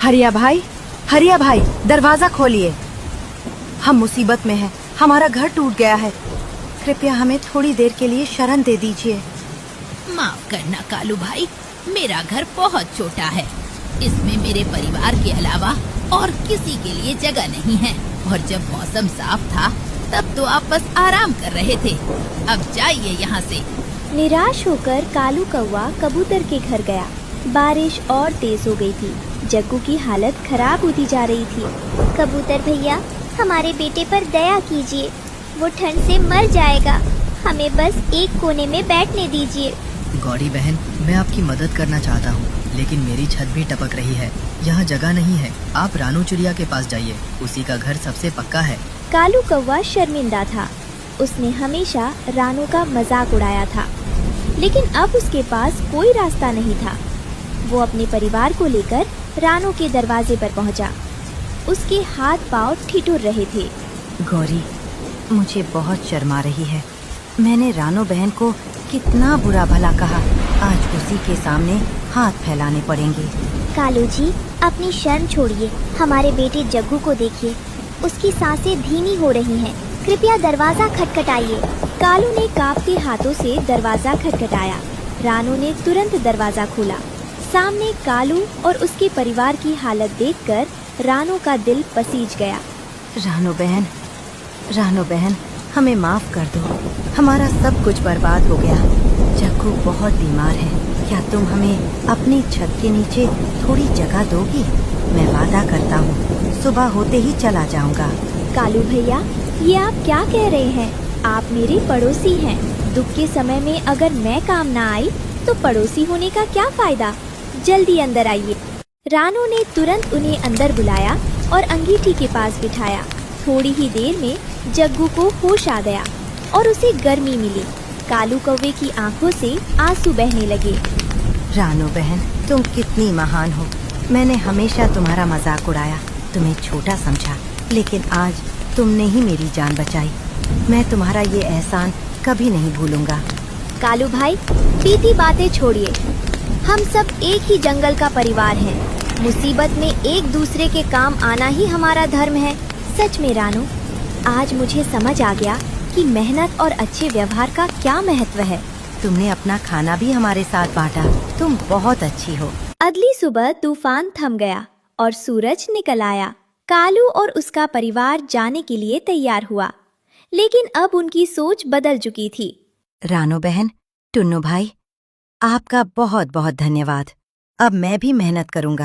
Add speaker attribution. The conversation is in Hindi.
Speaker 1: हरिया भाई, दरवाजा खोलिए। हम मुसीबत में हैं, हमारा घर टूट गया है। कृपया हमें थोड़ी देर के लिए शरण दे दीजिए।
Speaker 2: माफ करना कालू भाई, मेरा घर बहुत छोटा है। इसमें मेरे परिवार के अलावा और किसी के लिए जगह नहीं है। और जब मौसम साफ था तब तो आप बस आराम कर रहे थे। अब जाइए यहाँ से।
Speaker 3: निराश होकर कालू कौवा कबूतर के घर गया। बारिश और तेज हो गई थी। जग्गू की हालत खराब होती जा रही थी।
Speaker 4: कबूतर भैया, हमारे बेटे पर दया कीजिए, वो ठंड से मर जाएगा। हमें बस एक कोने में बैठने दीजिए।
Speaker 5: गौरी बहन, मैं आपकी मदद करना चाहता हूँ, लेकिन मेरी छत भी टपक रही है। यहाँ जगह नहीं है। आप रानू चिड़िया के पास जाइए, उसी का घर सबसे पक्का है।
Speaker 3: कालू कौवा शर्मिंदा था। उसने हमेशा रानू का मजाक उड़ाया था, लेकिन अब उसके पास कोई रास्ता नहीं था। वो अपने परिवार को लेकर रानू के दरवाजे पर पहुंचा। उसके हाथ पांव ठिठुर रहे थे।
Speaker 1: गौरी, मुझे बहुत शर्म आ रही है। मैंने रानू बहन को कितना बुरा भला कहा। आज उसी के सामने हाथ फैलाने पड़ेंगे।
Speaker 4: कालू जी, अपनी शर्म छोड़िए। हमारे बेटे जग्गू को देखिए, उसकी सांसें धीमी हो रही हैं। कृपया दरवाजा खटखटाइए।
Speaker 3: कालू ने कांपते हाथों से दरवाजा खटखटाया। रानू ने तुरंत दरवाजा खोला। सामने कालू और उसके परिवार की हालत देखकर रानू का दिल पसीज गया।
Speaker 1: रानू बहन, हमें माफ कर दो। हमारा सब कुछ बर्बाद हो गया। जग्गू बहुत बीमार है। क्या तुम हमें अपनी छत के नीचे थोड़ी जगह दोगी? मैं वादा करता हूँ, सुबह होते ही चला जाऊँगा।
Speaker 3: कालू भैया, ये आप क्या कह रहे हैं? आप मेरे पड़ोसी हैं। दुख के समय में अगर मैं काम ना आई तो पड़ोसी होने का क्या फायदा? जल्दी अंदर आइए। रानू ने तुरंत उन्हें अंदर बुलाया और अंगीठी के पास बिठाया। थोड़ी ही देर में जग्गू को होश आ गया और उसे गर्मी मिली। कालू कौवे की आंखों से आंसू बहने लगे।
Speaker 1: रानू बहन, तुम कितनी महान हो। मैंने हमेशा तुम्हारा मजाक उड़ाया, तुम्हें छोटा समझा, लेकिन आज तुमने ही मेरी जान बचाई। मैं तुम्हारा ये एहसान कभी नहीं भूलूंगा।
Speaker 3: कालू भाई, बीती बातें छोड़िए। हम सब एक ही जंगल का परिवार हैं। मुसीबत में एक दूसरे के काम आना ही हमारा धर्म है। सच में रानू, आज मुझे समझ आ गया कि मेहनत और अच्छे व्यवहार का क्या महत्व है।
Speaker 1: तुमने अपना खाना भी हमारे साथ बांटा। तुम बहुत अच्छी हो।
Speaker 3: अगली सुबह तूफान थम गया और सूरज निकल आया। कालू और उसका परिवार जाने के लिए तैयार हुआ, लेकिन अब उनकी सोच बदल चुकी थी।
Speaker 1: रानू बहन, टुन्नू भाई, आपका बहुत बहुत धन्यवाद। अब मैं भी मेहनत करूंगा।